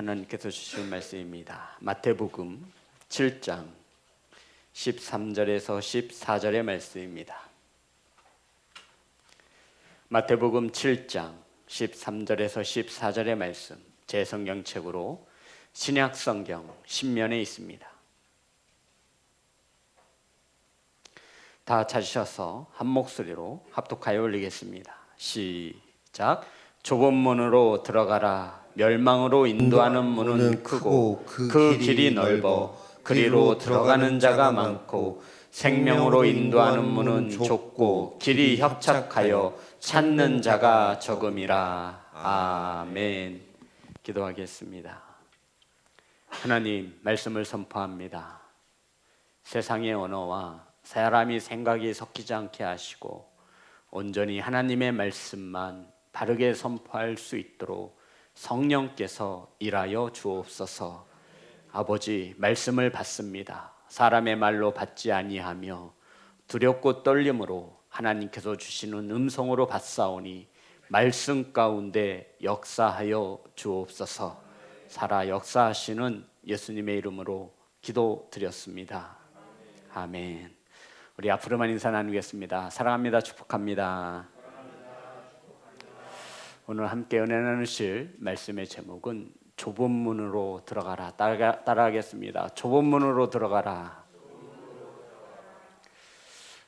하나님께서 주신 말씀입니다. 마태복음 7장 13절에서 14절의 말씀입니다. 마태복음 7장 13절에서 14절의 말씀, 제 성경책으로 신약성경 신면에 있습니다. 다 찾으셔서 한 목소리로 합독하여 올리겠습니다. 시작. 좁은 문으로 들어가라. 멸망으로 인도하는 문은 크고 그 길이 넓어 그리로 들어가는 자가 많고 생명으로 인도하는 문은 좁고 길이 협착하여 찾는 자가 적음이라. 아멘. 기도하겠습니다. 하나님, 말씀을 선포합니다. 세상의 언어와 사람이 생각이 섞이지 않게 하시고 온전히 하나님의 말씀만 바르게 선포할 수 있도록 성령께서 일하여 주옵소서. 아버지, 말씀을 받습니다. 사람의 말로 받지 아니하며 두렵고 떨림으로 하나님께서 주시는 음성으로 받사오니 말씀 가운데 역사하여 주옵소서. 살아 역사하시는 예수님의 이름으로 기도드렸습니다. 아멘. 우리 앞으로만 인사 나누겠습니다. 사랑합니다. 축복합니다. 오늘 함께 은혜 나누실 말씀의 제목은 좁은 문으로 들어가라. 따라하겠습니다. 좁은 문으로 들어가라.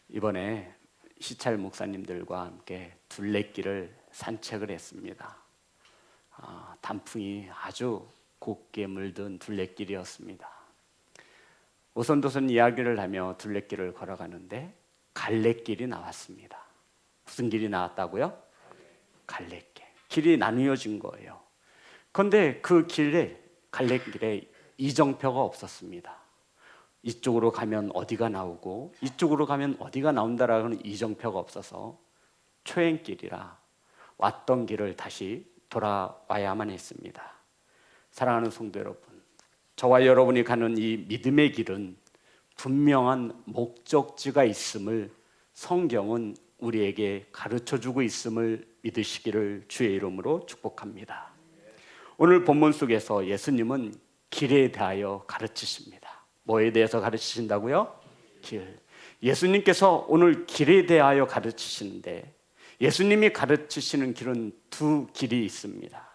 이번에 시찰 목사님들과 함께 둘레길을 산책을 했습니다. 단풍이 아주 곱게 물든 둘레길이었습니다. 오손도손 이야기를 하며 둘레길을 걸어가는데 갈래길이 나왔습니다. 무슨 길이 나왔다고요? 갈래길. 길이 나누어진 거예요. 그런데 그 길에, 갈래길에 이정표가 없었습니다. 이쪽으로 가면 어디가 나오고 이쪽으로 가면 어디가 나온다라는 이정표가 없어서 초행길이라 왔던 길을 다시 돌아와야만 했습니다. 사랑하는 성도 여러분, 저와 여러분이 가는 이 믿음의 길은 분명한 목적지가 있음을 성경은 우리에게 가르쳐주고 있음을 믿으시기를 주의 이름으로 축복합니다. 오늘 본문 속에서 예수님은 길에 대하여 가르치십니다. 뭐에 대해서 가르치신다고요? 길. 예수님께서 오늘 길에 대하여 가르치시는데 예수님이 가르치시는 길은 두 길이 있습니다.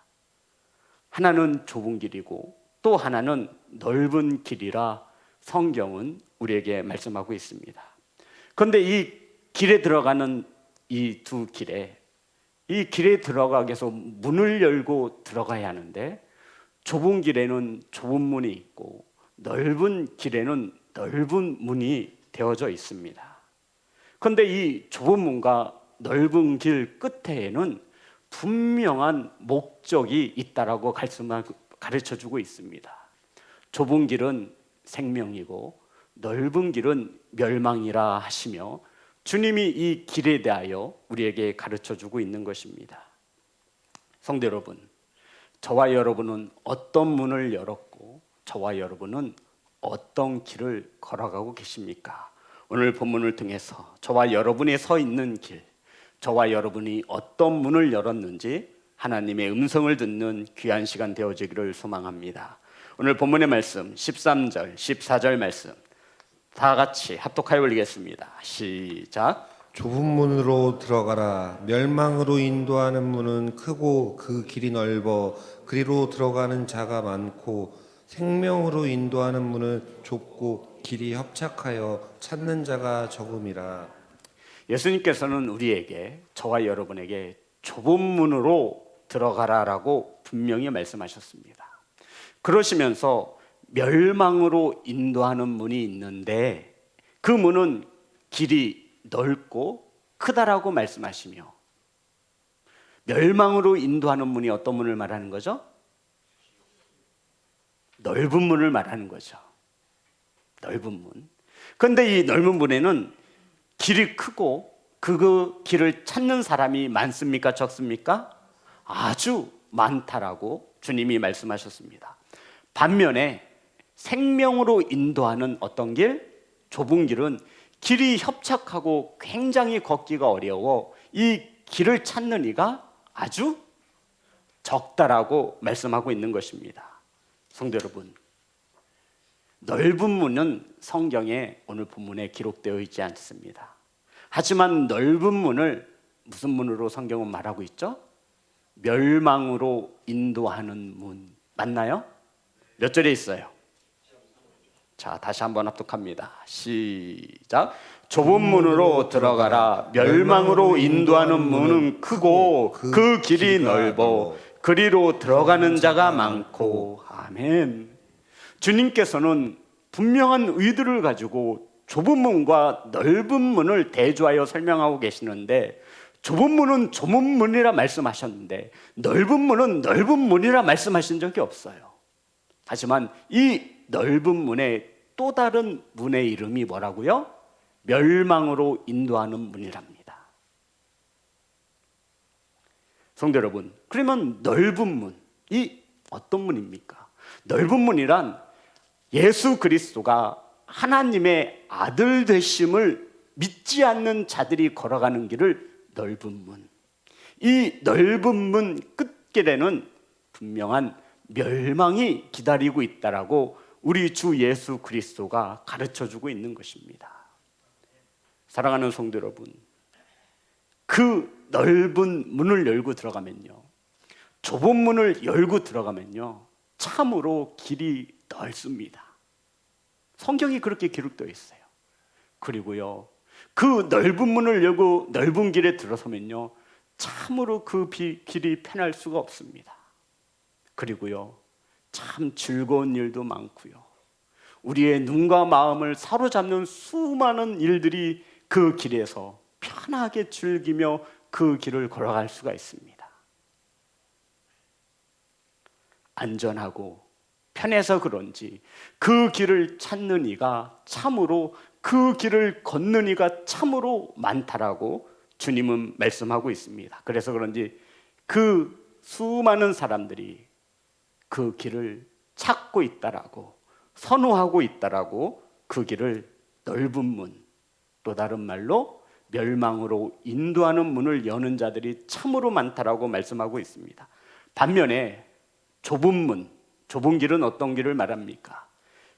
하나는 좁은 길이고 또 하나는 넓은 길이라 성경은 우리에게 말씀하고 있습니다. 그런데 이 길에 들어가는 이 두 길에, 이 길에 들어가기 위해서 문을 열고 들어가야 하는데 좁은 길에는 좁은 문이 있고 넓은 길에는 넓은 문이 되어져 있습니다. 그런데 이 좁은 문과 넓은 길 끝에는 분명한 목적이 있다라고 가르쳐주고 있습니다. 좁은 길은 생명이고 넓은 길은 멸망이라 하시며 주님이 이 길에 대하여 우리에게 가르쳐주고 있는 것입니다. 성도 여러분, 저와 여러분은 어떤 문을 열었고 저와 여러분은 어떤 길을 걸어가고 계십니까? 오늘 본문을 통해서 저와 여러분이 서 있는 길, 저와 여러분이 어떤 문을 열었는지 하나님의 음성을 듣는 귀한 시간 되어지기를 소망합니다. 오늘 본문의 말씀 13절, 14절 말씀 다 같이 합독하여 올리겠습니다. 시작. 좁은 문으로 들어가라. 멸망으로 인도하는 문은 크고 그 길이 넓어 그리로 들어가는 자가 많고 생명으로 인도하는 문은 좁고 길이 협착하여 찾는 자가 적음이라. 예수님께서는 우리에게, 저와 여러분에게 좁은 문으로 들어가라라고 분명히 말씀하셨습니다. 그러시면서 멸망으로 인도하는 문이 있는데 그 문은 길이 넓고 크다라고 말씀하시며, 멸망으로 인도하는 문이 어떤 문을 말하는 거죠? 넓은 문을 말하는 거죠. 넓은 문. 그런데 이 넓은 문에는 길이 크고 그 길을 찾는 사람이 많습니까? 적습니까? 아주 많다라고 주님이 말씀하셨습니다. 반면에 생명으로 인도하는 어떤 길? 좁은 길은 길이 협착하고 굉장히 걷기가 어려워 이 길을 찾는 이가 아주 적다라고 말씀하고 있는 것입니다. 성도 여러분, 넓은 문은 성경에 오늘 본문에 기록되어 있지 않습니다. 하지만 넓은 문을 무슨 문으로 성경은 말하고 있죠? 멸망으로 인도하는 문. 맞나요? 몇 절에 있어요? 자, 다시 한번 합독합니다. 시작. 좁은 문으로 들어가라. 멸망으로 인도하는 문은 크고 그 길이 넓어 그리로 들어가는 자가 많고. 아멘. 주님께서는 분명한 의도를 가지고 좁은 문과 넓은 문을 대조하여 설명하고 계시는데, 좁은 문은 좁은 문이라 말씀하셨는데 넓은 문은 넓은 문이라 말씀하신 적이 없어요. 하지만 이 넓은 문의 또 다른 문의 이름이 뭐라고요? 멸망으로 인도하는 문이랍니다. 성도 여러분, 그러면 넓은 문이 어떤 문입니까? 넓은 문이란 예수 그리스도가 하나님의 아들 되심을 믿지 않는 자들이 걸어가는 길을 넓은 문. 이 넓은 문 끝길에는 분명한 멸망이 기다리고 있다라고 우리 주 예수 그리스도가 가르쳐주고 있는 것입니다. 사랑하는 성도 여러분, 그 넓은 문을 열고 들어가면요, 좁은 문을 열고 들어가면요, 참으로 길이 넓습니다. 성경이 그렇게 기록되어 있어요. 그리고요, 그 넓은 문을 열고 넓은 길에 들어서면요, 참으로 그 길이 편할 수가 없습니다. 그리고요, 참 즐거운 일도 많고요, 우리의 눈과 마음을 사로잡는 수많은 일들이 그 길에서 편하게 즐기며 그 길을 걸어갈 수가 있습니다. 안전하고 편해서 그런지 그 길을 찾는 이가 참으로, 그 길을 걷는 이가 참으로 많다라고 주님은 말씀하고 있습니다. 그래서 그런지 그 수많은 사람들이 그 길을 찾고 있다라고, 선호하고 있다라고 그 길을 넓은 문, 또 다른 말로 멸망으로 인도하는 문을 여는 자들이 참으로 많다라고 말씀하고 있습니다. 반면에 좁은 문, 좁은 길은 어떤 길을 말합니까?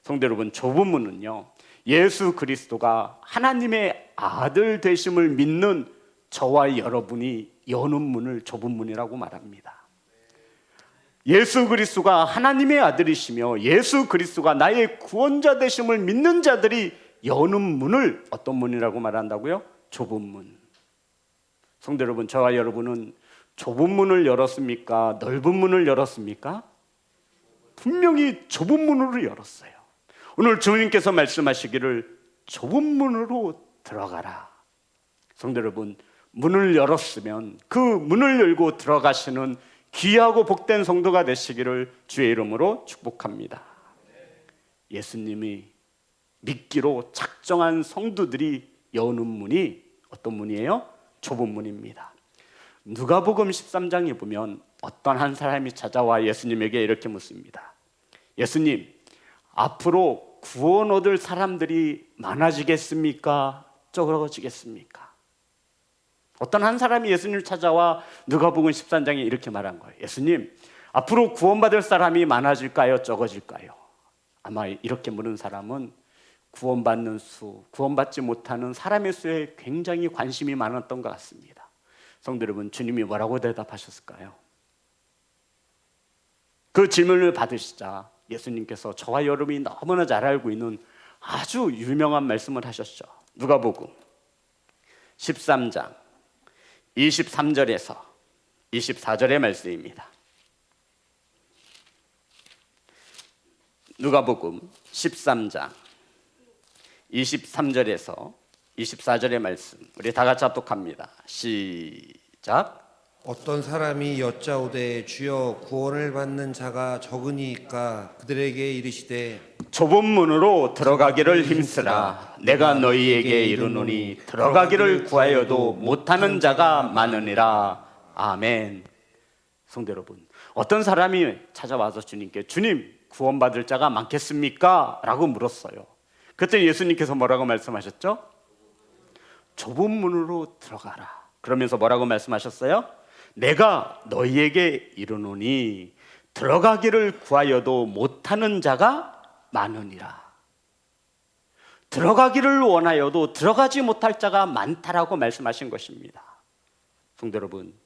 성도 여러분, 좁은 문은요, 예수 그리스도가 하나님의 아들 되심을 믿는 저와 여러분이 여는 문을 좁은 문이라고 말합니다. 예수 그리스도가 하나님의 아들이시며 예수 그리스도가 나의 구원자 되심을 믿는 자들이 여는 문을 어떤 문이라고 말한다고요? 좁은 문. 성도 여러분, 저와 여러분은 좁은 문을 열었습니까? 넓은 문을 열었습니까? 분명히 좁은 문으로 열었어요. 오늘 주님께서 말씀하시기를 좁은 문으로 들어가라. 성도 여러분, 문을 열었으면 그 문을 열고 들어가시는 귀하고 복된 성도가 되시기를 주의 이름으로 축복합니다. 예수님이 믿기로 작정한 성도들이 여는 문이 어떤 문이에요? 좁은 문입니다. 누가복음 13장에 보면 어떤 한 사람이 찾아와 예수님에게 이렇게 묻습니다. 예수님, 앞으로 구원 얻을 사람들이 많아지겠습니까? 적어지겠습니까? 어떤 한 사람이 예수님을 찾아와 누가복음 13장에 이렇게 말한 거예요. 예수님, 앞으로 구원받을 사람이 많아질까요? 적어질까요? 아마 이렇게 물은 사람은 구원받는 수, 구원받지 못하는 사람의 수에 굉장히 관심이 많았던 것 같습니다. 성도 여러분, 주님이 뭐라고 대답하셨을까요? 그 질문을 받으시자 예수님께서 저와 여러분이 너무나 잘 알고 있는 아주 유명한 말씀을 하셨죠. 누가복음 13장 23절에서 24절의 말씀입니다. 누가복음 13장 23절에서 24절의 말씀, 우리 다 같이 합독합니다. 시작. 어떤 사람이 여짜오되 주여 구원을 받는 자가 적으니까 그들에게 이르시되 좁은 문으로 들어가기를 힘쓰라. 내가 너희에게 이르노니 들어가기를 구하여도 못하는 자가 많으니라. 아멘. 성도 여러분, 어떤 사람이 찾아와서 주님께 주님, 구원받을 자가 많겠습니까? 라고 물었어요. 그때 예수님께서 뭐라고 말씀하셨죠? 좁은 문으로 들어가라. 그러면서 뭐라고 말씀하셨어요? 내가 너희에게 이르노니 들어가기를 구하여도 못하는 자가 많으니라. 들어가기를 원하여도 들어가지 못할 자가 많다라고 말씀하신 것입니다. 성도 여러분,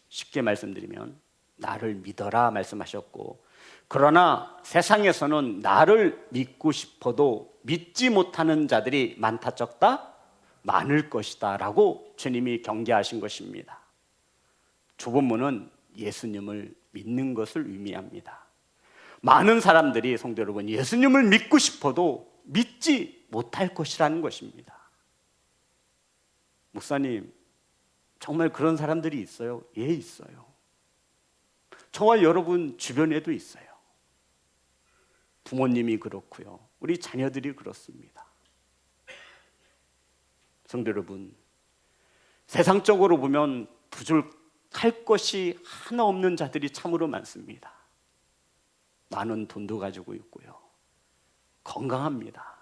쉽게 말씀드리면 나를 믿어라 말씀하셨고, 그러나 세상에서는 나를 믿고 싶어도 믿지 못하는 자들이 많다 적다? 많을 것이다 라고 주님이 경계하신 것입니다. 좁은 문은 예수님을 믿는 것을 의미합니다. 많은 사람들이 성도 여러분, 예수님을 믿고 싶어도 믿지 못할 것이라는 것입니다. 목사님, 정말 그런 사람들이 있어요? 예, 있어요. 저와 여러분 주변에도 있어요. 부모님이 그렇고요, 우리 자녀들이 그렇습니다. 성도 여러분, 세상적으로 보면 부족할 것이 하나 없는 자들이 참으로 많습니다. 많은 돈도 가지고 있고요, 건강합니다.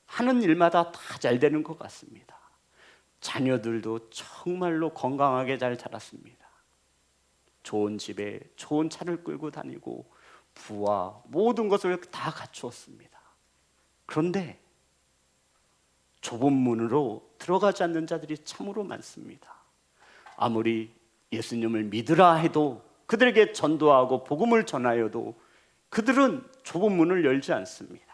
하는 일마다 다 잘 되는 것 같습니다. 자녀들도 정말로 건강하게 잘 자랐습니다. 좋은 집에 좋은 차를 끌고 다니고 부와 모든 것을 다 갖추었습니다. 그런데 좁은 문으로 들어가지 않는 자들이 참으로 많습니다. 아무리 예수님을 믿으라 해도, 그들에게 전도하고 복음을 전하여도 그들은 좁은 문을 열지 않습니다.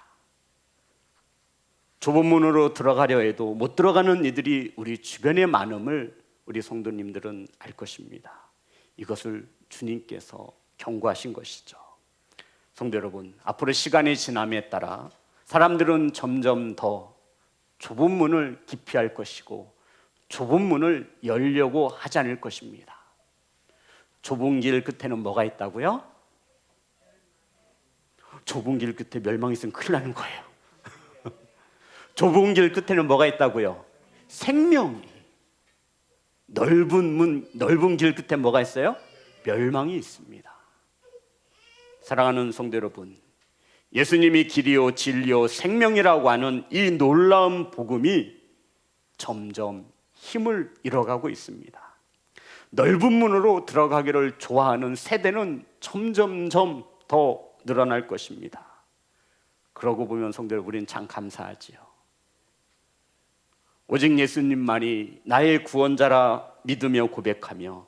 좁은 문으로 들어가려 해도 못 들어가는 이들이 우리 주변에 많음을 우리 성도님들은 알 것입니다. 이것을 주님께서 경고하신 것이죠. 성도 여러분, 앞으로 시간이 지남에 따라 사람들은 점점 더 좁은 문을 기피할 것이고 좁은 문을 열려고 하지 않을 것입니다. 좁은 길 끝에는 뭐가 있다고요? 좁은 길 끝에 멸망이 있으면 큰일 나는 거예요. 좁은 길 끝에는 뭐가 있다고요? 생명이. 넓은 문, 넓은 길 끝에 뭐가 있어요? 멸망이 있습니다. 사랑하는 성도 여러분, 예수님이 길이요 진리요 생명이라고 하는 이 놀라운 복음이 점점 힘을 잃어가고 있습니다. 넓은 문으로 들어가기를 좋아하는 세대는 점점점 더 늘어날 것입니다. 그러고 보면 성도 여러분, 우리는 참 감사하지요. 오직 예수님만이 나의 구원자라 믿으며 고백하며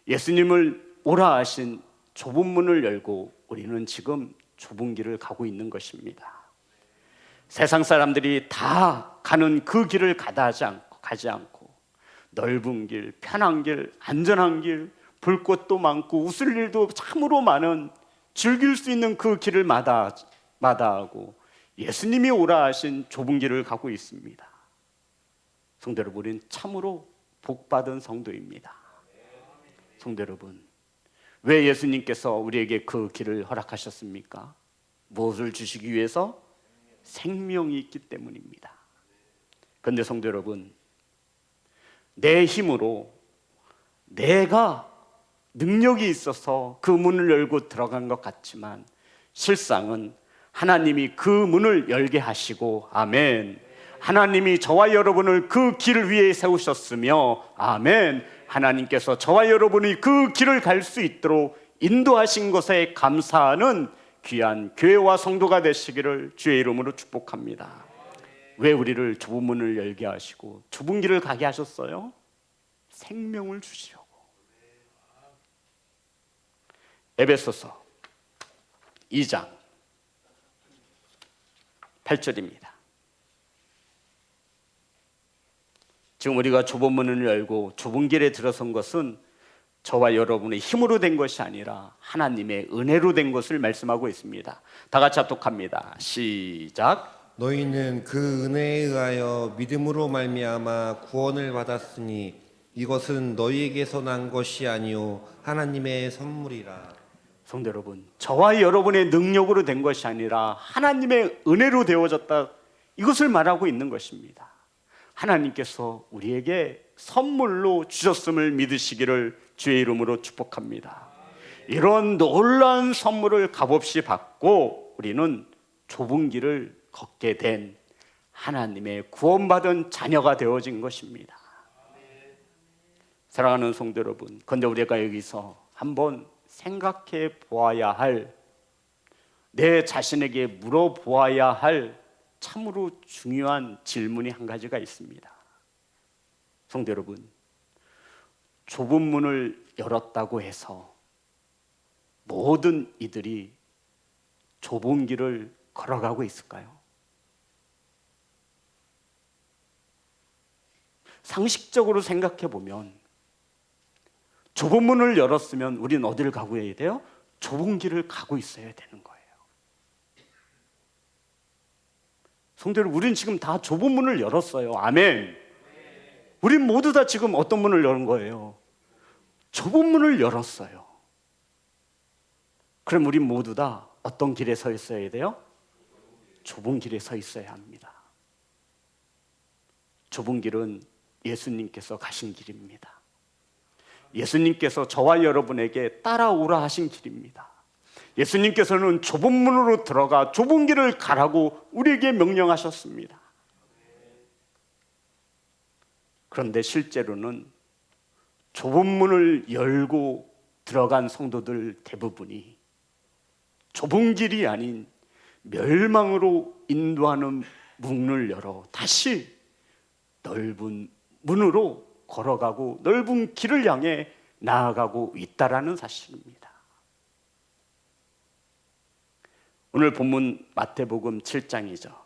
예수님을 오라 하신 좁은 문을 열고 우리는 지금 좁은 길을 가고 있는 것입니다. 세상 사람들이 다 가는 그 길을 가지 않고 넓은 길, 편한 길, 안전한 길, 볼 것도 많고 웃을 일도 참으로 많은, 즐길 수 있는 그 길을 마다하고 예수님이 오라 하신 좁은 길을 가고 있습니다. 성도 여러분, 우리는 참으로 복받은 성도입니다. 성도 여러분, 왜 예수님께서 우리에게 그 길을 허락하셨습니까? 무엇을 주시기 위해서? 생명이 있기 때문입니다. 그런데 성도 여러분, 내 힘으로 내가 능력이 있어서 그 문을 열고 들어간 것 같지만 실상은 하나님이 그 문을 열게 하시고, 아멘, 하나님이 저와 여러분을 그 길 위에 세우셨으며, 아멘, 하나님께서 저와 여러분이 그 길을 갈 수 있도록 인도하신 것에 감사하는 귀한 교회와 성도가 되시기를 주의 이름으로 축복합니다. 왜 우리를 좁은 문을 열게 하시고 좁은 길을 가게 하셨어요? 생명을 주시려고. 에베소서 2장 8절입니다. 지금 우리가 좁은 문을 열고 좁은 길에 들어선 것은 저와 여러분의 힘으로 된 것이 아니라 하나님의 은혜로 된 것을 말씀하고 있습니다. 다 같이 합독합니다. 시작. 너희는 그 은혜에 의하여 믿음으로 말미암아 구원을 받았으니 이것은 너희에게서 난 것이 아니요 하나님의 선물이라. 성도 여러분, 저와 여러분의 능력으로 된 것이 아니라 하나님의 은혜로 되어졌다, 이것을 말하고 있는 것입니다. 하나님께서 우리에게 선물로 주셨음을 믿으시기를 주의 이름으로 축복합니다. 이런 놀라운 선물을 값없이 받고 우리는 좁은 길을 걷게 된 하나님의 구원받은 자녀가 되어진 것입니다. 사랑하는 성도 여러분, 그런데 우리가 여기서 한번 생각해 보아야 할, 내 자신에게 물어보아야 할 참으로 중요한 질문이 한 가지가 있습니다. 성도 여러분, 좁은 문을 열었다고 해서 모든 이들이 좁은 길을 걸어가고 있을까요? 상식적으로 생각해 보면 좁은 문을 열었으면 우리는 어디를 가고 해야 돼요? 좁은 길을 가고 있어야 되는 거예요. 성도 여러분, 우리는 지금 다 좁은 문을 열었어요. 아멘. 우린 모두 다 지금 어떤 문을 여는 거예요? 좁은 문을 열었어요. 그럼 우린 모두 다 어떤 길에 서 있어야 돼요? 좁은 길에 서 있어야 합니다. 좁은 길은 예수님께서 가신 길입니다. 예수님께서 저와 여러분에게 따라오라 하신 길입니다. 예수님께서는 좁은 문으로 들어가 좁은 길을 가라고 우리에게 명령하셨습니다. 그런데 실제로는 좁은 문을 열고 들어간 성도들 대부분이 좁은 길이 아닌 멸망으로 인도하는 문을 열어 다시 넓은 문으로 걸어가고 넓은 길을 향해 나아가고 있다라는 사실입니다. 오늘 본문 마태복음 7장이죠.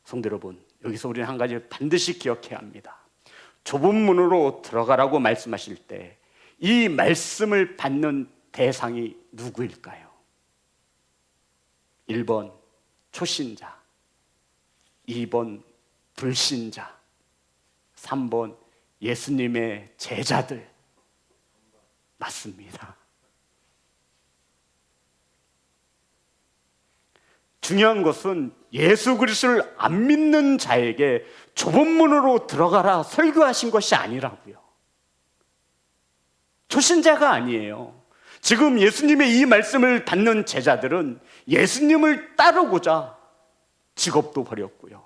성도 여러분, 여기서 우리는 한 가지를 반드시 기억해야 합니다. 좁은 문으로 들어가라고 말씀하실 때 이 말씀을 받는 대상이 누구일까요? 1번 초신자, 2번 불신자, 3번 예수님의 제자들. 맞습니다. 중요한 것은 예수 그리스도를 안 믿는 자에게 좁은 문으로 들어가라 설교하신 것이 아니라고요. 초신자가 아니에요. 지금 예수님의 이 말씀을 받는 제자들은 예수님을 따르고자 직업도 버렸고요,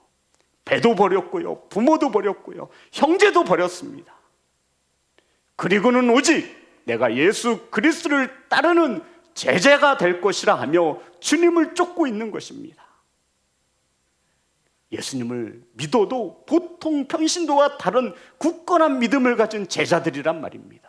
배도 버렸고요, 부모도 버렸고요, 형제도 버렸습니다. 그리고는 오직 내가 예수 그리스도를 따르는 제자가 될 것이라 하며 주님을 쫓고 있는 것입니다. 예수님을 믿어도 보통 평신도와 다른 굳건한 믿음을 가진 제자들이란 말입니다.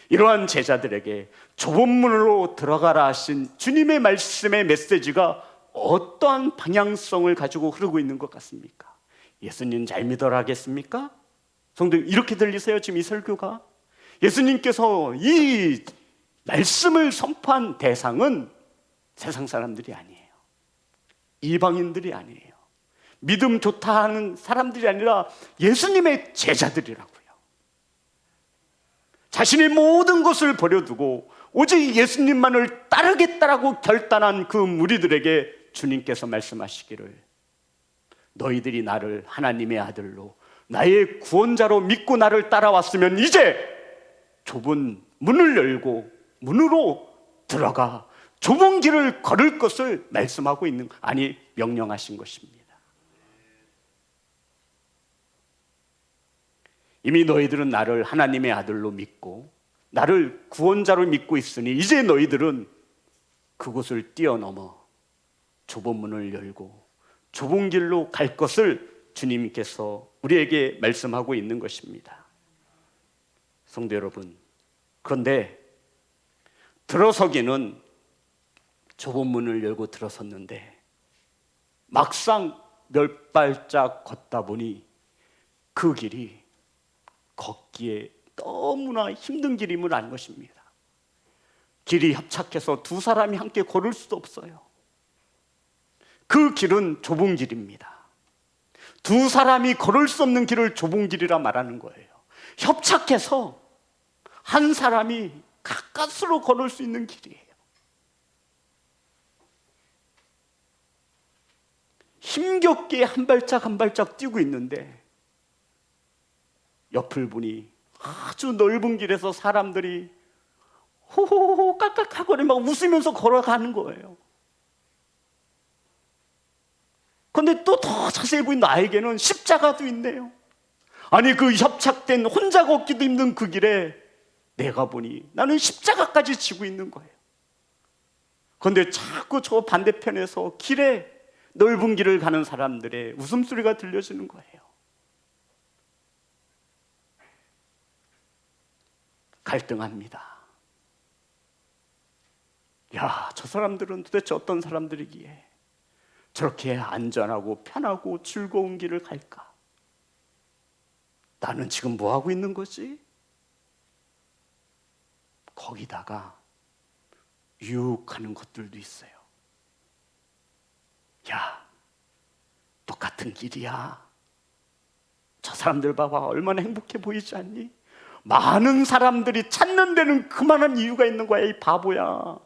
이러한 제자들에게 좁은 문으로 들어가라 하신 주님의 말씀의 메시지가 어떠한 방향성을 가지고 흐르고 있는 것 같습니까? 예수님 잘 믿어라 하겠습니까? 성도 이렇게 들리세요? 지금 이 설교가? 예수님께서 이 말씀을 선포한 대상은 세상 사람들이 아니에요. 이방인들이 아니에요. 믿음 좋다 하는 사람들이 아니라 예수님의 제자들이라고요. 자신의 모든 것을 버려두고 오직 예수님만을 따르겠다라고 결단한 그 무리들에게 주님께서 말씀하시기를, 너희들이 나를 하나님의 아들로 나의 구원자로 믿고 나를 따라왔으면 이제 좁은 문을 열고 문으로 들어가 좁은 길을 걸을 것을 말씀하고 있는, 아니 명령하신 것입니다. 이미 너희들은 나를 하나님의 아들로 믿고 나를 구원자로 믿고 있으니 이제 너희들은 그곳을 뛰어넘어 좁은 문을 열고 좁은 길로 갈 것을 주님께서 우리에게 말씀하고 있는 것입니다. 성도 여러분, 그런데 들어서기는 좁은 문을 열고 들어섰는데 막상 몇 발짝 걷다 보니 그 길이 걷기에 너무나 힘든 길임을 안 것입니다. 길이 협착해서 두 사람이 함께 걸을 수도 없어요. 그 길은 좁은 길입니다. 두 사람이 걸을 수 없는 길을 좁은 길이라 말하는 거예요. 협착해서 한 사람이 가까스로 걸을 수 있는 길이에요. 힘겹게 한 발짝 한 발짝 뛰고 있는데 옆을 보니 아주 넓은 길에서 사람들이 호호호 깍깍하거리 막 웃으면서 걸어가는 거예요. 그런데 또 더 자세히 보인 나에게는 십자가도 있네요. 아니 그 협착된 혼자 걷기도 힘든 그 길에 내가 보니 나는 십자가까지 지고 있는 거예요. 그런데 자꾸 저 반대편에서 길에, 넓은 길을 가는 사람들의 웃음소리가 들려지는 거예요. 갈등합니다. 야, 저 사람들은 도대체 어떤 사람들이기에 저렇게 안전하고 편하고 즐거운 길을 갈까? 나는 지금 뭐 하고 있는 거지? 거기다가 유혹하는 것들도 있어요. 야, 똑같은 길이야. 저 사람들 봐봐, 얼마나 행복해 보이지 않니? 많은 사람들이 찾는 데는 그만한 이유가 있는 거야, 이 바보야.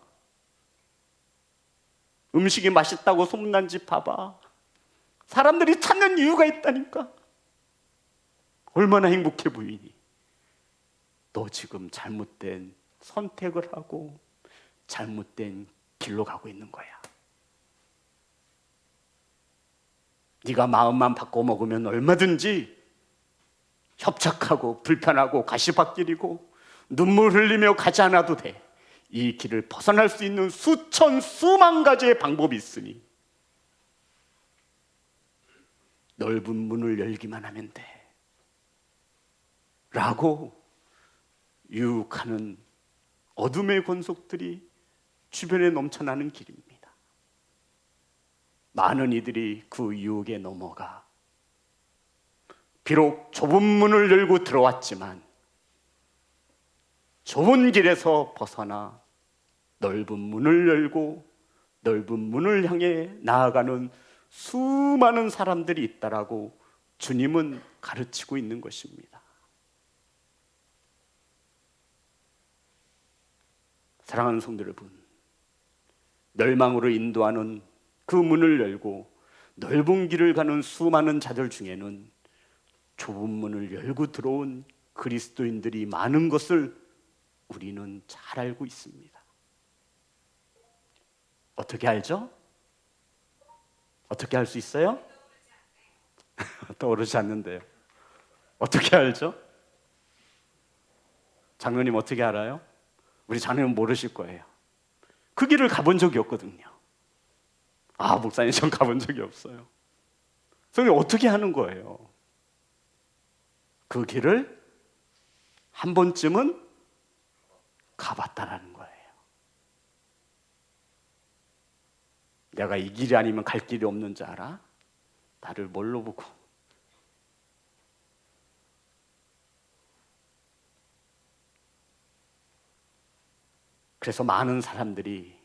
음식이 맛있다고 소문난 집 봐봐. 사람들이 찾는 이유가 있다니까. 얼마나 행복해 보이니? 너 지금 잘못된 선택을 하고 잘못된 길로 가고 있는 거야. 네가 마음만 바꿔 먹으면 얼마든지 협착하고 불편하고 가시밭길이고 눈물 흘리며 가지 않아도 돼. 이 길을 벗어날 수 있는 수천 수만 가지의 방법이 있으니 넓은 문을 열기만 하면 돼 라고 유혹하는 어둠의 권속들이 주변에 넘쳐나는 길입니다. 많은 이들이 그 유혹에 넘어가 비록 좁은 문을 열고 들어왔지만 좁은 길에서 벗어나 넓은 문을 열고 넓은 문을 향해 나아가는 수많은 사람들이 있다라고 주님은 가르치고 있는 것입니다. 사랑하는 성도 여러분, 멸망으로 인도하는 그 문을 열고 넓은 길을 가는 수많은 자들 중에는 좁은 문을 열고 들어온 그리스도인들이 많은 것을 우리는 잘 알고 있습니다. 어떻게 알죠? 어떻게 알 수 있어요? 떠오르지 않는데요. 어떻게 알죠? 장로님 어떻게 알아요? 우리 장로님 모르실 거예요. 그 길을 가본 적이 없거든요. 아, 목사님 전 가본 적이 없어요. 그럼 어떻게 하는 거예요? 그 길을 한 번쯤은 가봤다라는 거예요. 내가 이 길이 아니면 갈 길이 없는 줄 알아? 나를 뭘로 보고? 그래서 많은 사람들이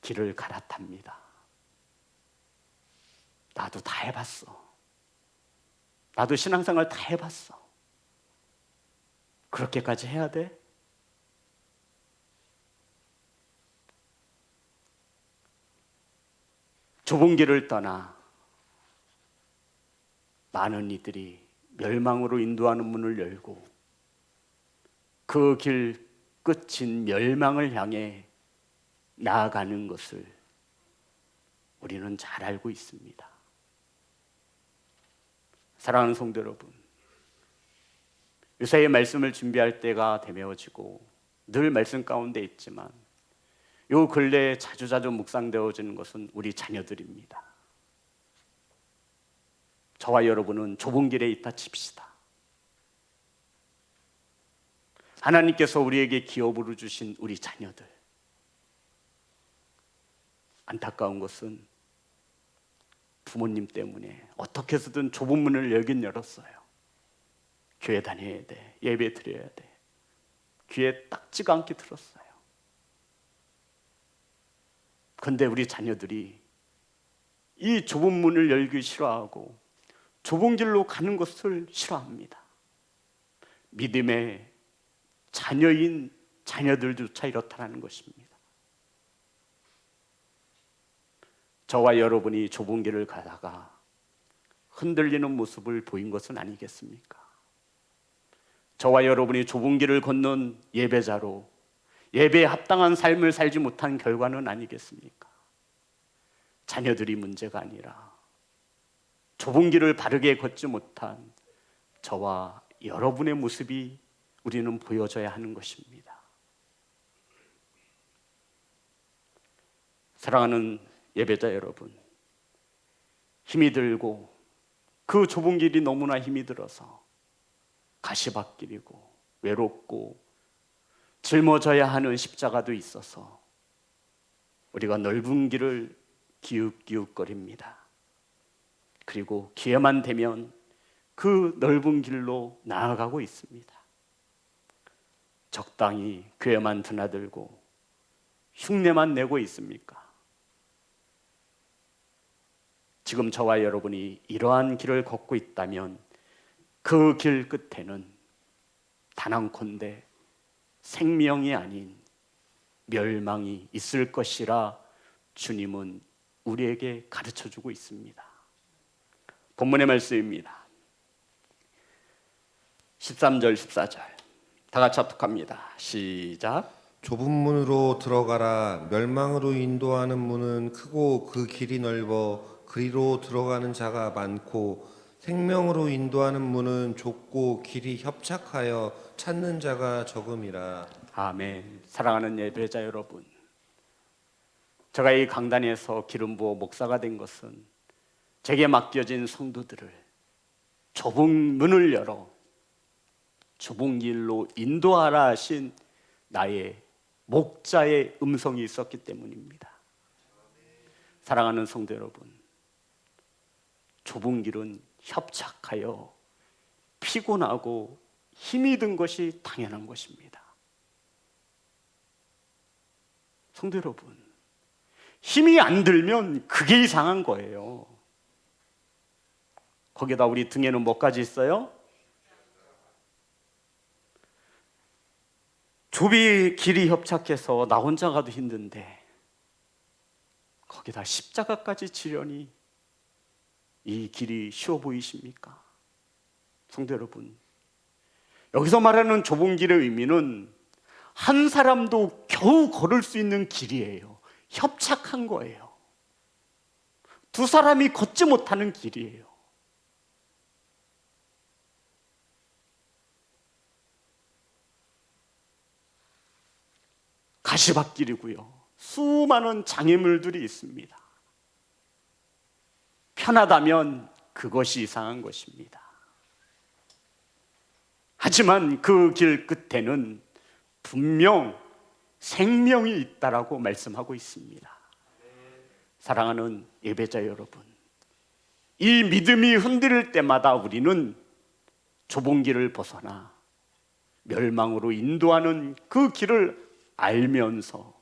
길을 갈아탑니다. 나도 다 해봤어. 나도 신앙생활 다 해봤어. 그렇게까지 해야 돼? 좁은 길을 떠나 많은 이들이 멸망으로 인도하는 문을 열고 그 길 끝인 멸망을 향해 나아가는 것을 우리는 잘 알고 있습니다. 사랑하는 성도 여러분, 요새의 말씀을 준비할 때가 되메어지고 늘 말씀 가운데 있지만 요 근래에 자주자주 묵상되어지는 것은 우리 자녀들입니다. 저와 여러분은 좁은 길에 있다 칩시다. 하나님께서 우리에게 기업으로 주신 우리 자녀들, 안타까운 것은 부모님 때문에 어떻게 해서든 좁은 문을 열긴 열었어요. 교회 다녀야 돼, 예배 드려야 돼, 귀에 딱지가 않게 들었어요. 그런데 우리 자녀들이 이 좁은 문을 열기 싫어하고 좁은 길로 가는 것을 싫어합니다. 믿음의 자녀인 자녀들조차 이렇다는 것입니다. 저와 여러분이 좁은 길을 가다가 흔들리는 모습을 보인 것은 아니겠습니까? 저와 여러분이 좁은 길을 걷는 예배자로 예배에 합당한 삶을 살지 못한 결과는 아니겠습니까? 자녀들이 문제가 아니라 좁은 길을 바르게 걷지 못한 저와 여러분의 모습이 우리는 보여줘야 하는 것입니다. 사랑하는 예배자 여러분, 힘이 들고 그 좁은 길이 너무나 힘이 들어서 가시밭길이고 외롭고 짊어져야 하는 십자가도 있어서 우리가 넓은 길을 기웃기웃거립니다. 그리고 기회만 되면 그 넓은 길로 나아가고 있습니다. 적당히 교회만 드나들고 흉내만 내고 있습니까? 지금 저와 여러분이 이러한 길을 걷고 있다면 그 길 끝에는 단언컨대 생명이 아닌 멸망이 있을 것이라 주님은 우리에게 가르쳐주고 있습니다. 본문의 말씀입니다. 13절 14절 다 같이 합독합니다. 시작. 좁은 문으로 들어가라. 멸망으로 인도하는 문은 크고 그 길이 넓어 그리로 들어가는 자가 많고 생명으로 인도하는 문은 좁고 길이 협착하여 찾는 자가 적음이라. 아멘. 사랑하는 예배자 여러분, 제가 이 강단에서 기름 부어 목사가 된 것은 제게 맡겨진 성도들을 좁은 문을 열어 좁은 길로 인도하라 하신 나의 목자의 음성이 있었기 때문입니다. 사랑하는 성도 여러분, 좁은 길은 협착하여 피곤하고 힘이 든 것이 당연한 것입니다. 성도 여러분, 힘이 안 들면 그게 이상한 거예요. 거기다 우리 등에는 뭐까지 있어요? 좁이 길이 협착해서 나 혼자 가도 힘든데 거기다 십자가까지 지려니 이 길이 쉬워 보이십니까? 성도 여러분, 여기서 말하는 좁은 길의 의미는 한 사람도 겨우 걸을 수 있는 길이에요. 협착한 거예요. 두 사람이 걷지 못하는 길이에요. 가시밭길이고요. 수많은 장애물들이 있습니다. 편하다면 그것이 이상한 것입니다. 하지만 그 길 끝에는 분명 생명이 있다라고 말씀하고 있습니다. 사랑하는 예배자 여러분, 이 믿음이 흔들릴 때마다 우리는 좁은 길을 벗어나 멸망으로 인도하는 그 길을 알면서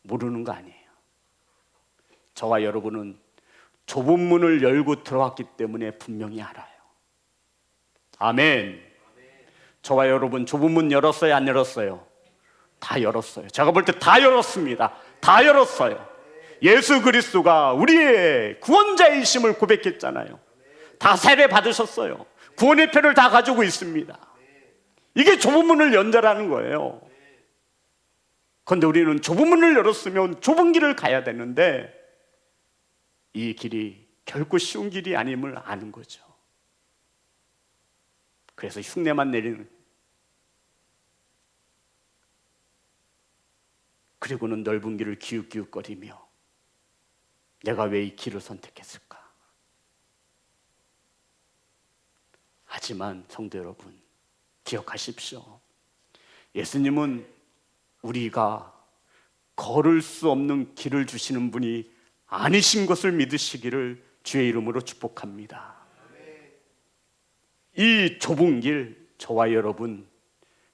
모르는 거 아니에요. 저와 여러분은 좁은 문을 열고 들어왔기 때문에 분명히 알아요. 아멘. 저와 여러분 좁은 문 열었어요? 안 열었어요? 다 열었어요. 제가 볼 때 다 열었습니다. 다 열었어요. 예수 그리스도가 우리의 구원자이심을 고백했잖아요. 다 세례 받으셨어요. 구원의 표를 다 가지고 있습니다. 이게 좁은 문을 연자라는 거예요. 그런데 우리는 좁은 문을 열었으면 좁은 길을 가야 되는데 이 길이 결코 쉬운 길이 아님을 아는 거죠. 그래서 흉내만 내리는, 그리고는 넓은 길을 기웃기웃거리며 내가 왜 이 길을 선택했을까? 하지만 성도 여러분, 기억하십시오. 예수님은 우리가 걸을 수 없는 길을 주시는 분이 아니신 것을 믿으시기를 주의 이름으로 축복합니다. 이 좁은 길, 저와 여러분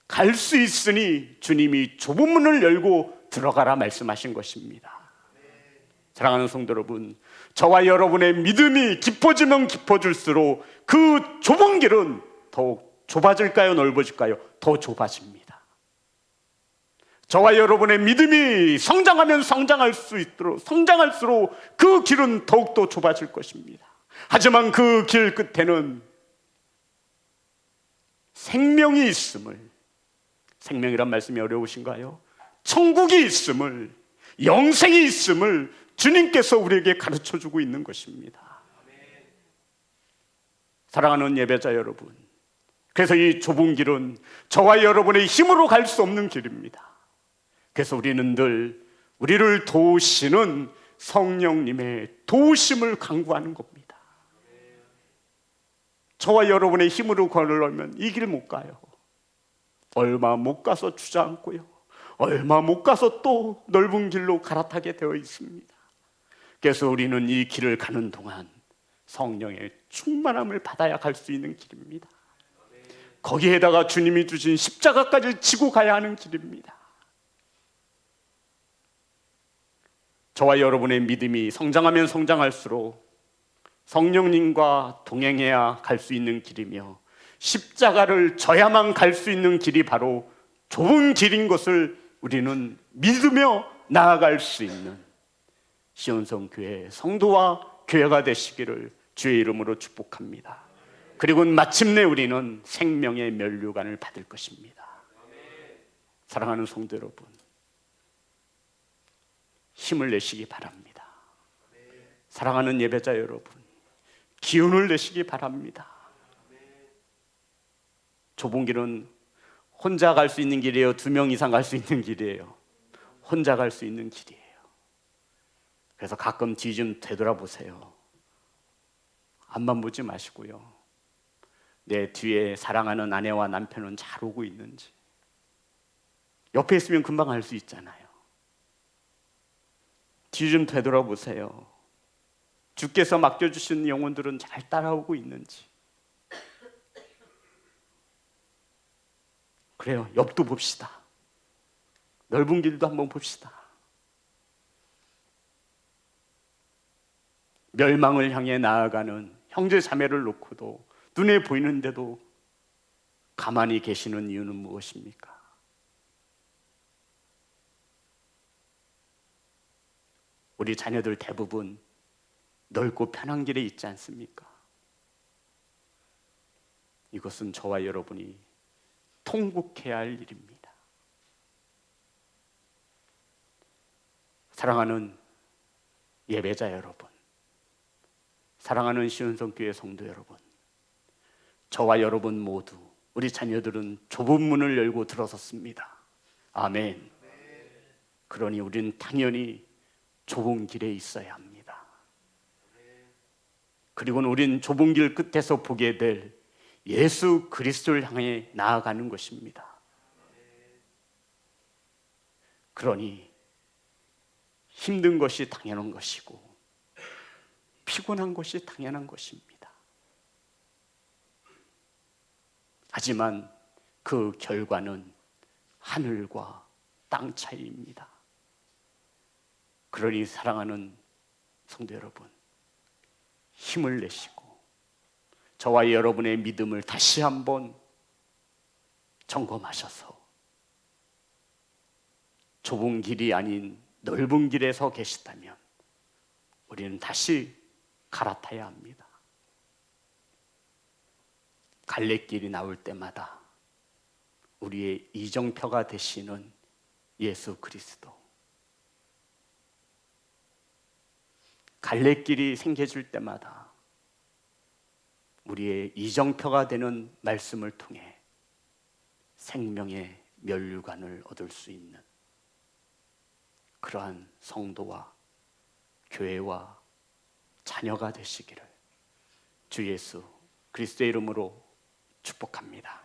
갈 수 있으니 주님이 좁은 문을 열고 들어가라 말씀하신 것입니다. 사랑하는 성도 여러분, 저와 여러분의 믿음이 깊어지면 깊어질수록 그 좁은 길은 더욱 좁아질까요? 넓어질까요? 더 좁아집니다. 저와 여러분의 믿음이 성장하면 성장할수록 그 길은 더욱더 좁아질 것입니다. 하지만 그 길 끝에는 생명이 있음을, 생명이란 말씀이 어려우신가요? 천국이 있음을, 영생이 있음을 주님께서 우리에게 가르쳐주고 있는 것입니다. 사랑하는 예배자 여러분, 그래서 이 좁은 길은 저와 여러분의 힘으로 갈 수 없는 길입니다. 그래서 우리는 늘 우리를 도우시는 성령님의 도우심을 간구하는 겁니다. 저와 여러분의 힘으로 걸으려면 이 길 못 가요. 얼마 못 가서 주저앉고요, 얼마 못 가서 또 넓은 길로 갈아타게 되어 있습니다. 그래서 우리는 이 길을 가는 동안 성령의 충만함을 받아야 갈 수 있는 길입니다. 거기에다가 주님이 주신 십자가까지 지고 가야 하는 길입니다. 저와 여러분의 믿음이 성장하면 성장할수록 성령님과 동행해야 갈 수 있는 길이며, 십자가를 져야만 갈 수 있는 길이 바로 좁은 길인 것을 우리는 믿으며 나아갈 수 있는 시온성 교회 성도와 교회가 되시기를 주의 이름으로 축복합니다. 그리고 마침내 우리는 생명의 면류관을 받을 것입니다. 사랑하는 성도 여러분, 힘을 내시기 바랍니다. 사랑하는 예배자 여러분, 기운을 내시기 바랍니다. 좁은 길은 혼자 갈 수 있는 길이에요? 2명 이상 갈 수 있는 길이에요? 혼자 갈 수 있는 길이에요. 그래서 가끔 뒤 좀 되돌아보세요. 앞만 보지 마시고요, 내 뒤에 사랑하는 아내와 남편은 잘 오고 있는지, 옆에 있으면 금방 알 수 있잖아요. 뒤 좀 되돌아보세요. 주께서 맡겨주신 영혼들은 잘 따라오고 있는지. 그래요, 옆도 봅시다. 넓은 길도 한번 봅시다. 멸망을 향해 나아가는 형제 자매를 놓고도 눈에 보이는데도 가만히 계시는 이유는 무엇입니까? 우리 자녀들 대부분 넓고 편한 길에 있지 않습니까? 이것은 저와 여러분이 통곡해야 할 일입니다. 사랑하는 예배자 여러분, 사랑하는 시온성교회 성도 여러분, 저와 여러분 모두, 우리 자녀들은 좁은 문을 열고 들어섰습니다. 아멘. 그러니 우리는 당연히 좁은 길에 있어야 합니다. 그리고는 우리는 좁은 길 끝에서 보게 될 예수 그리스도를 향해 나아가는 것입니다. 그러니 힘든 것이 당연한 것이고 피곤한 것이 당연한 것입니다. 하지만 그 결과는 하늘과 땅 차이입니다. 그러니 사랑하는 성도 여러분, 힘을 내시고 저와 여러분의 믿음을 다시 한번 점검하셔서 좁은 길이 아닌 넓은 길에 서 계시다면 우리는 다시 갈아타야 합니다. 갈래길이 나올 때마다 우리의 이정표가 되시는 예수 그리스도, 갈래길이 생겨질 때마다 우리의 이정표가 되는 말씀을 통해 생명의 면류관을 얻을 수 있는 그러한 성도와 교회와 자녀가 되시기를 주 예수 그리스도의 이름으로 축복합니다.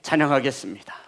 찬양하겠습니다.